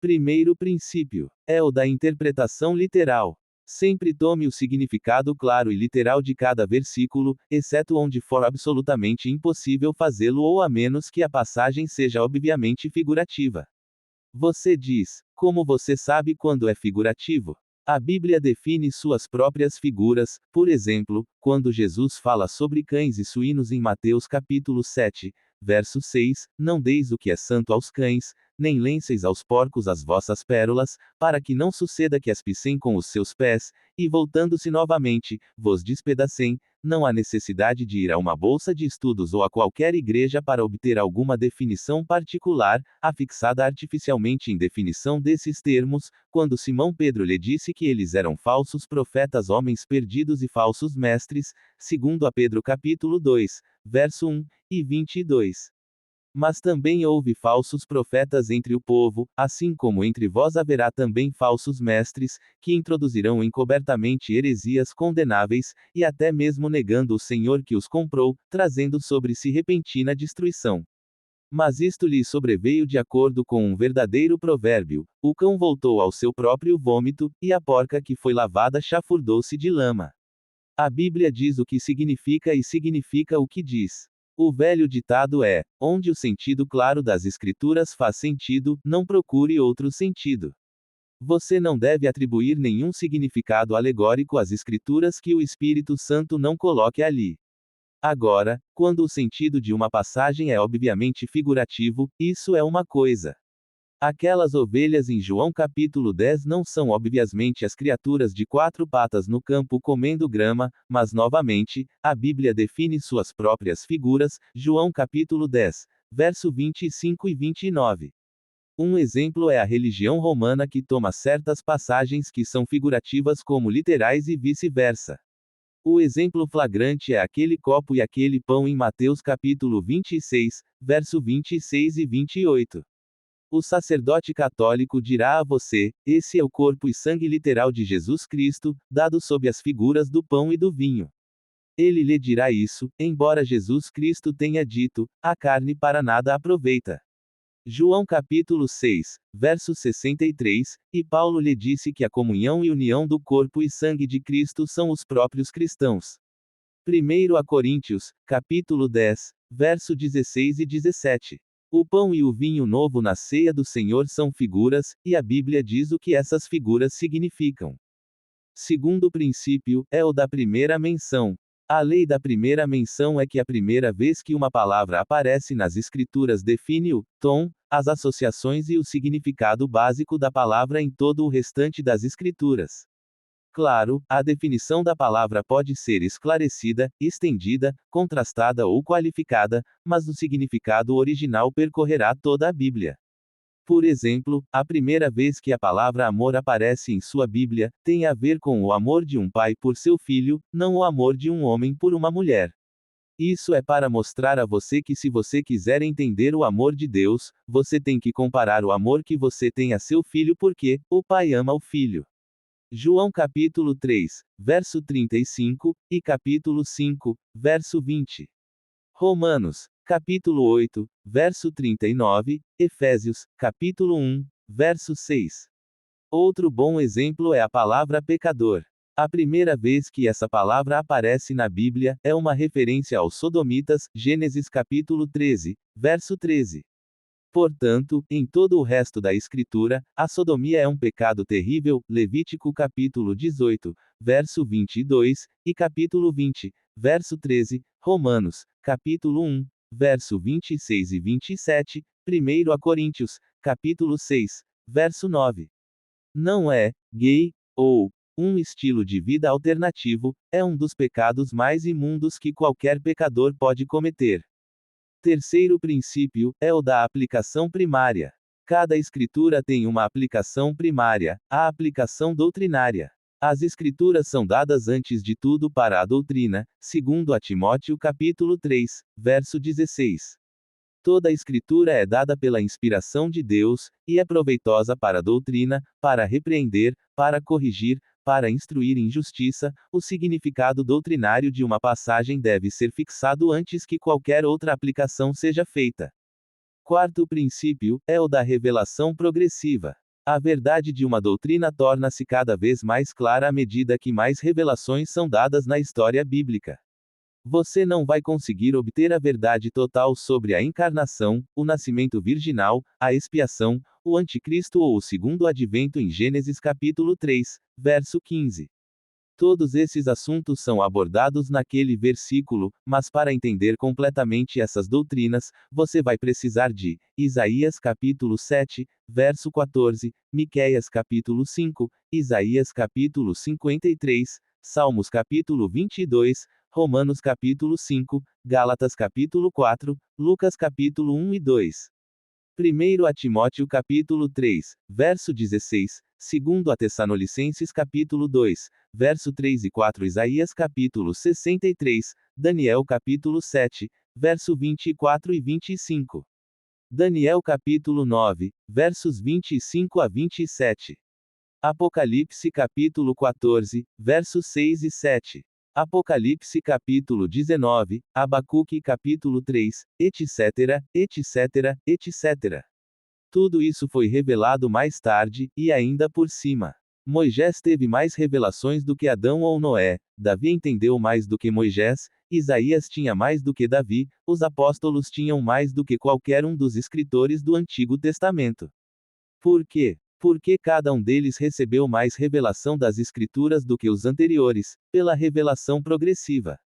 Primeiro princípio é o da interpretação literal. Sempre tome o significado claro e literal de cada versículo, exceto onde for absolutamente impossível fazê-lo ou a menos que a passagem seja obviamente figurativa. Você diz: como você sabe quando é figurativo? A Bíblia define suas próprias figuras, por exemplo, quando Jesus fala sobre cães e suínos em Mateus capítulo 7, verso 6, não deis o que é santo aos cães, nem lenceis aos porcos as vossas pérolas, para que não suceda que as pisem com os seus pés, e voltando-se novamente, vos despedacem. Não há necessidade de ir a uma bolsa de estudos ou a qualquer igreja para obter alguma definição particular, afixada artificialmente em definição desses termos, quando Simão Pedro lhe disse que eles eram falsos profetas, homens perdidos e falsos mestres, segundo a Pedro capítulo 2, verso 1 e 22. Mas também houve falsos profetas entre o povo, assim como entre vós haverá também falsos mestres, que introduzirão encobertamente heresias condenáveis, e até mesmo negando o Senhor que os comprou, trazendo sobre si repentina destruição. Mas isto lhe sobreveio de acordo com um verdadeiro provérbio: o cão voltou ao seu próprio vômito, e a porca que foi lavada chafurdou-se de lama. A Bíblia diz o que significa e significa o que diz. O velho ditado é: onde o sentido claro das Escrituras faz sentido, não procure outro sentido. Você não deve atribuir nenhum significado alegórico às Escrituras que o Espírito Santo não coloque ali. Agora, quando o sentido de uma passagem é obviamente figurativo, isso é uma coisa. Aquelas ovelhas em João capítulo 10 não são obviamente as criaturas de quatro patas no campo comendo grama, mas novamente, a Bíblia define suas próprias figuras, João capítulo 10, verso 25 e 29. Um exemplo é a religião romana que toma certas passagens que são figurativas como literais e vice-versa. O exemplo flagrante é aquele copo e aquele pão em Mateus capítulo 26, verso 26 e 28. O sacerdote católico dirá a você: esse é o corpo e sangue literal de Jesus Cristo, dado sob as figuras do pão e do vinho. Ele lhe dirá isso, embora Jesus Cristo tenha dito: a carne para nada aproveita. João capítulo 6, verso 63, e Paulo lhe disse que a comunhão e união do corpo e sangue de Cristo são os próprios cristãos. 1 a Coríntios, capítulo 10, verso 16 e 17. O pão e o vinho novo na ceia do Senhor são figuras, e a Bíblia diz o que essas figuras significam. Segundo princípio, é o da primeira menção. A lei da primeira menção é que a primeira vez que uma palavra aparece nas Escrituras define o tom, as associações e o significado básico da palavra em todo o restante das Escrituras. Claro, a definição da palavra pode ser esclarecida, estendida, contrastada ou qualificada, mas o significado original percorrerá toda a Bíblia. Por exemplo, a primeira vez que a palavra amor aparece em sua Bíblia, tem a ver com o amor de um pai por seu filho, não o amor de um homem por uma mulher. Isso é para mostrar a você que se você quiser entender o amor de Deus, você tem que comparar o amor que você tem a seu filho porque o pai ama o filho. João capítulo 3, verso 35, e capítulo 5, verso 20. Romanos, capítulo 8, verso 39, Efésios, capítulo 1, verso 6. Outro bom exemplo é a palavra pecador. A primeira vez que essa palavra aparece na Bíblia, é uma referência aos sodomitas, Gênesis capítulo 13, verso 13. Portanto, em todo o resto da Escritura, a sodomia é um pecado terrível, Levítico capítulo 18, verso 22, e capítulo 20, verso 13, Romanos, capítulo 1, verso 26 e 27, 1 a Coríntios, capítulo 6, verso 9. Não é gay ou um estilo de vida alternativo, é um dos pecados mais imundos que qualquer pecador pode cometer. Terceiro princípio, é o da aplicação primária. Cada escritura tem uma aplicação primária, a aplicação doutrinária. As escrituras são dadas antes de tudo para a doutrina, segundo a Timóteo capítulo 3, verso 16. Toda a escritura é dada pela inspiração de Deus, e é proveitosa para a doutrina, para repreender, para corrigir, para instruir em justiça. O significado doutrinário de uma passagem deve ser fixado antes que qualquer outra aplicação seja feita. Quarto princípio, é o da revelação progressiva. A verdade de uma doutrina torna-se cada vez mais clara à medida que mais revelações são dadas na história bíblica. Você não vai conseguir obter a verdade total sobre a encarnação, o nascimento virginal, a expiação, o anticristo ou o segundo advento em Gênesis capítulo 3, verso 15. Todos esses assuntos são abordados naquele versículo, mas para entender completamente essas doutrinas, você vai precisar de Isaías capítulo 7, verso 14, Miqueias capítulo 5, Isaías capítulo 53, Salmos capítulo 22, Romanos capítulo 5, Gálatas capítulo 4, Lucas capítulo 1 e 2. 1 a Timóteo capítulo 3, verso 16, 2 a Tessalonicenses capítulo 2, verso 3 e 4, Isaías capítulo 63, Daniel capítulo 7, verso 24 e 25. Daniel capítulo 9, versos 25 a 27. Apocalipse capítulo 14, versos 6 e 7. Apocalipse capítulo 19, Abacuque capítulo 3, etc., etc., etc. Tudo isso foi revelado mais tarde, e ainda por cima. Moisés teve mais revelações do que Adão ou Noé, Davi entendeu mais do que Moisés, Isaías tinha mais do que Davi, os apóstolos tinham mais do que qualquer um dos escritores do Antigo Testamento. Por quê? Porque cada um deles recebeu mais revelação das Escrituras do que os anteriores, pela revelação progressiva.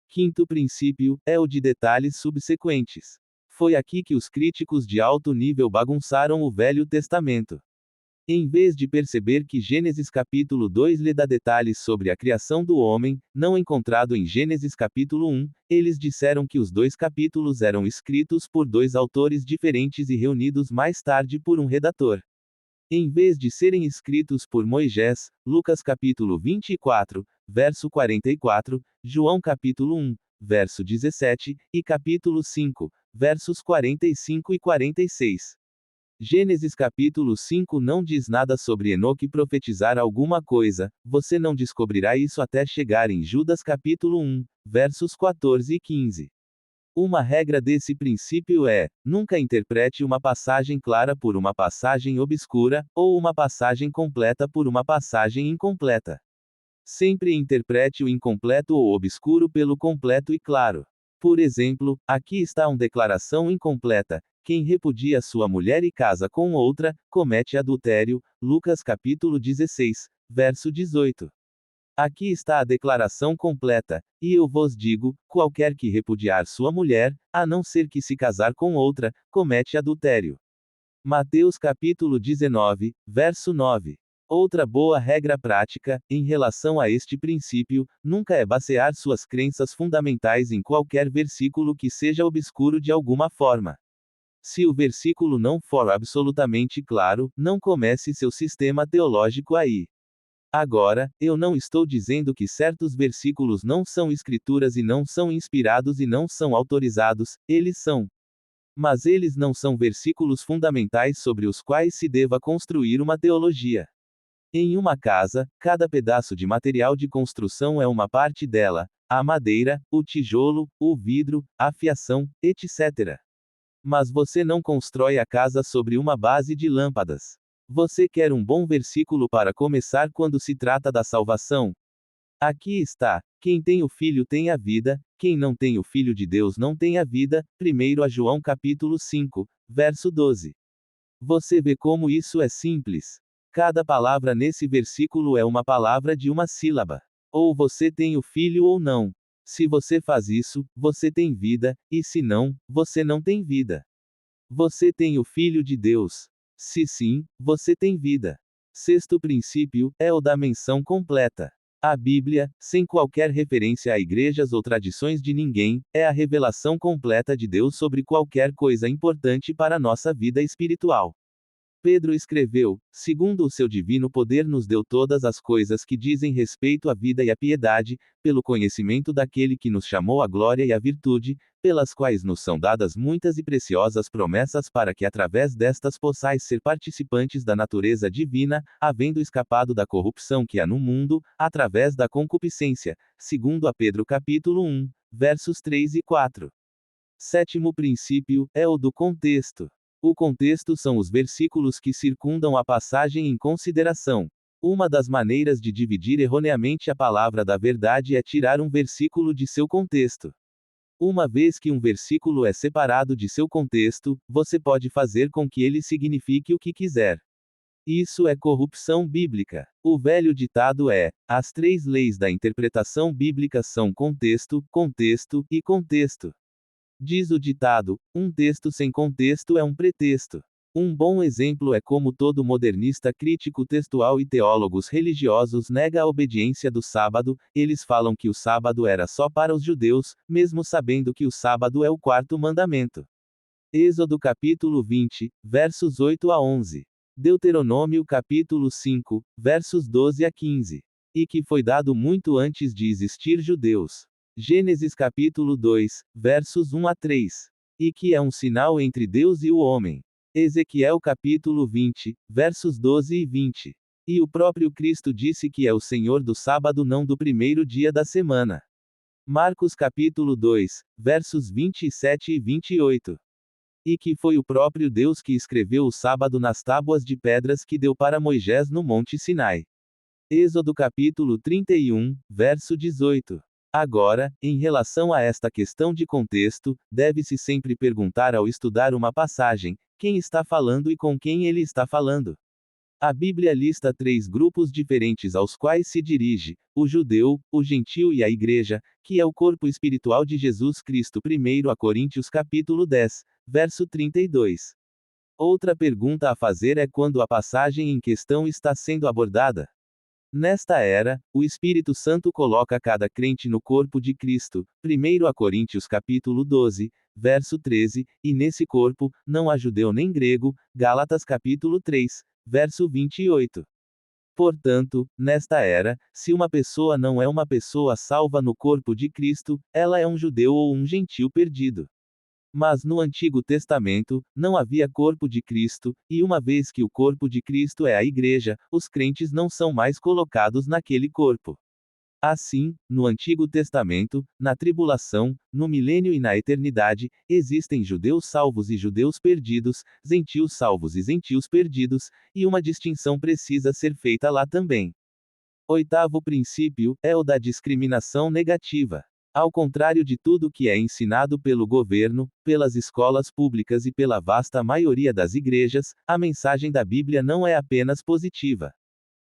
Quinto princípio, é o de detalhes subsequentes. Foi aqui que os críticos de alto nível bagunçaram o Velho Testamento. Em vez de perceber que Gênesis capítulo 2 lhe dá detalhes sobre a criação do homem, não encontrado em Gênesis capítulo 1, eles disseram que os dois capítulos eram escritos por dois autores diferentes e reunidos mais tarde por um redator. Em vez de serem escritos por Moisés, Lucas capítulo 24, verso 44, João capítulo 1, verso 17, e capítulo 5, versos 45 e 46. Gênesis capítulo 5 não diz nada sobre Enoque profetizar alguma coisa, você não descobrirá isso até chegar em Judas capítulo 1, versos 14 e 15. Uma regra desse princípio é: nunca interprete uma passagem clara por uma passagem obscura, ou uma passagem completa por uma passagem incompleta. Sempre interprete o incompleto ou obscuro pelo completo e claro. Por exemplo, aqui está uma declaração incompleta: quem repudia sua mulher e casa com outra, comete adultério, Lucas capítulo 16, verso 18. Aqui está a declaração completa, e eu vos digo: qualquer que repudiar sua mulher, a não ser que se casar com outra, comete adultério. Mateus capítulo 19, verso 9. Outra boa regra prática, em relação a este princípio, nunca é basear suas crenças fundamentais em qualquer versículo que seja obscuro de alguma forma. Se o versículo não for absolutamente claro, não comece seu sistema teológico aí. Agora, eu não estou dizendo que certos versículos não são escrituras e não são inspirados e não são autorizados, eles são. Mas eles não são versículos fundamentais sobre os quais se deva construir uma teologia. Em uma casa, cada pedaço de material de construção é uma parte dela: a madeira, o tijolo, o vidro, a fiação, etc. Mas você não constrói a casa sobre uma base de lâmpadas. Você quer um bom versículo para começar quando se trata da salvação? Aqui está: quem tem o Filho tem a vida, quem não tem o Filho de Deus não tem a vida. 1 a João capítulo 5, verso 12. Você vê como isso é simples? Cada palavra nesse versículo é uma palavra de uma sílaba. Ou você tem o Filho ou não. Se você faz isso, você tem vida, e se não, você não tem vida. Você tem o Filho de Deus. Se sim, você tem vida. Sexto princípio, é o da menção completa. A Bíblia, sem qualquer referência a igrejas ou tradições de ninguém, é a revelação completa de Deus sobre qualquer coisa importante para a nossa vida espiritual. Pedro escreveu: segundo o seu divino poder nos deu todas as coisas que dizem respeito à vida e à piedade, pelo conhecimento daquele que nos chamou à glória e à virtude, pelas quais nos são dadas muitas e preciosas promessas para que através destas possais ser participantes da natureza divina, havendo escapado da corrupção que há no mundo, através da concupiscência. Segundo a Pedro capítulo 1, versos 3 e 4. Sétimo princípio, é o do contexto. O contexto são os versículos que circundam a passagem em consideração. Uma das maneiras de dividir erroneamente a palavra da verdade é tirar um versículo de seu contexto. Uma vez que um versículo é separado de seu contexto, você pode fazer com que ele signifique o que quiser. Isso é corrupção bíblica. O velho ditado é: as três leis da interpretação bíblica são contexto, contexto e contexto. Diz o ditado: um texto sem contexto é um pretexto. Um bom exemplo é como todo modernista crítico textual e teólogos religiosos nega a obediência do sábado. Eles falam que o sábado era só para os judeus, mesmo sabendo que o sábado é o quarto mandamento. Êxodo capítulo 20, versos 8 a 11. Deuteronômio capítulo 5, versos 12 a 15. E que foi dado muito antes de existir judeus. Gênesis capítulo 2, versos 1 a 3. E que é um sinal entre Deus e o homem. Ezequiel capítulo 20, versos 12 e 20. E o próprio Cristo disse que é o Senhor do sábado, não do primeiro dia da semana. Marcos capítulo 2, versos 27 e 28. E que foi o próprio Deus que escreveu o sábado nas tábuas de pedras que deu para Moisés no Monte Sinai. Êxodo capítulo 31, verso 18. Agora, em relação a esta questão de contexto, deve-se sempre perguntar ao estudar uma passagem: quem está falando e com quem ele está falando. A Bíblia lista três grupos diferentes aos quais se dirige: o judeu, o gentio e a igreja, que é o corpo espiritual de Jesus Cristo. 1 Coríntios capítulo 10, verso 32. Outra pergunta a fazer é quando a passagem em questão está sendo abordada. Nesta era, o Espírito Santo coloca cada crente no corpo de Cristo, 1 Coríntios capítulo 12, verso 13, e nesse corpo, não há judeu nem grego, Gálatas capítulo 3, verso 28. Portanto, nesta era, se uma pessoa não é uma pessoa salva no corpo de Cristo, ela é um judeu ou um gentio perdido. Mas no Antigo Testamento, não havia corpo de Cristo, e uma vez que o corpo de Cristo é a igreja, os crentes não são mais colocados naquele corpo. Assim, no Antigo Testamento, na tribulação, no milênio e na eternidade, existem judeus salvos e judeus perdidos, gentios salvos e gentios perdidos, e uma distinção precisa ser feita lá também. Oitavo princípio é o da discriminação negativa. Ao contrário de tudo que é ensinado pelo governo, pelas escolas públicas e pela vasta maioria das igrejas, a mensagem da Bíblia não é apenas positiva.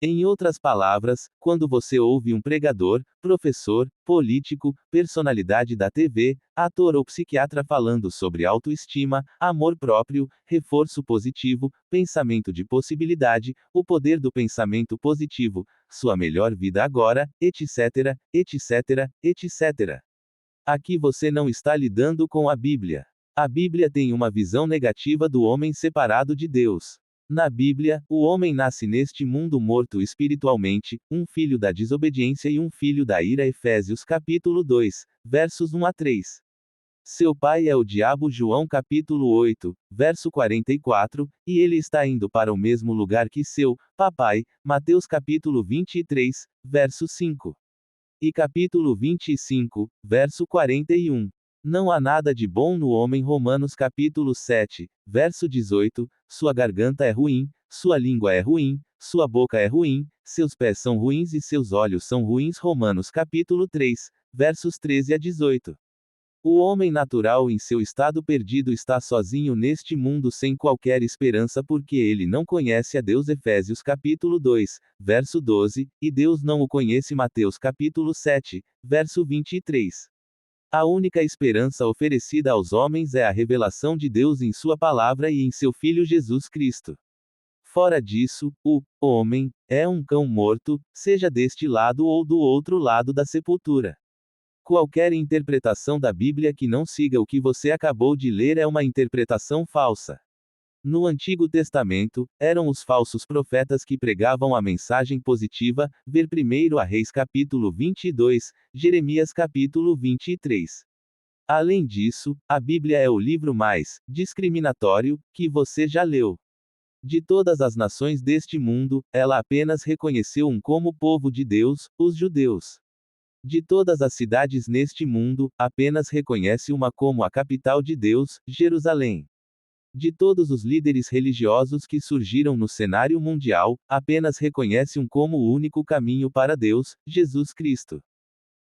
Em outras palavras, quando você ouve um pregador, professor, político, personalidade da TV, ator ou psiquiatra falando sobre autoestima, amor próprio, reforço positivo, pensamento de possibilidade, o poder do pensamento positivo, sua melhor vida agora, etc., etc., etc. Aqui você não está lidando com a Bíblia. A Bíblia tem uma visão negativa do homem separado de Deus. Na Bíblia, o homem nasce neste mundo morto espiritualmente, um filho da desobediência e um filho da ira. Efésios capítulo 2, versos 1 a 3. Seu pai é o diabo. João capítulo 8, verso 44, e ele está indo para o mesmo lugar que seu papai. Mateus capítulo 23, verso 5. E capítulo 25, verso 41. Não há nada de bom no homem. Romanos capítulo 7, verso 18, sua garganta é ruim, sua língua é ruim, sua boca é ruim, seus pés são ruins e seus olhos são ruins. Romanos capítulo 3, versos 13 a 18. O homem natural em seu estado perdido está sozinho neste mundo sem qualquer esperança porque ele não conhece a Deus. Efésios capítulo 2, verso 12, e Deus não o conhece. Mateus capítulo 7, verso 23. A única esperança oferecida aos homens é a revelação de Deus em sua palavra e em seu Filho Jesus Cristo. Fora disso, o homem é um cão morto, seja deste lado ou do outro lado da sepultura. Qualquer interpretação da Bíblia que não siga o que você acabou de ler é uma interpretação falsa. No Antigo Testamento, eram os falsos profetas que pregavam a mensagem positiva, ver 1 Reis capítulo 22, Jeremias capítulo 23. Além disso, a Bíblia é o livro mais discriminatório que você já leu. De todas as nações deste mundo, ela apenas reconheceu um como povo de Deus, os judeus. De todas as cidades neste mundo, apenas reconhece uma como a capital de Deus, Jerusalém. De todos os líderes religiosos que surgiram no cenário mundial, apenas reconhece um como o único caminho para Deus, Jesus Cristo.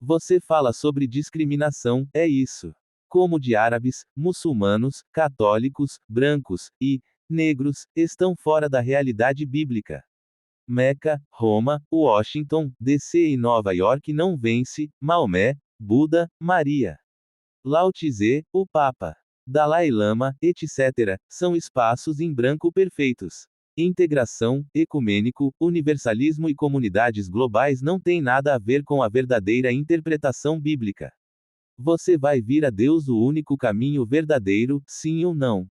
Você fala sobre discriminação, é isso. Como de árabes, muçulmanos, católicos, brancos e negros estão fora da realidade bíblica. Meca, Roma, Washington, DC e Nova York não vence, Maomé, Buda, Maria. Lao Tse, o Papa. Dalai Lama, etc., são espaços em branco perfeitos. Integração, ecumênico, universalismo e comunidades globais não têm nada a ver com a verdadeira interpretação bíblica. Você vai vir a Deus o único caminho verdadeiro, sim ou não?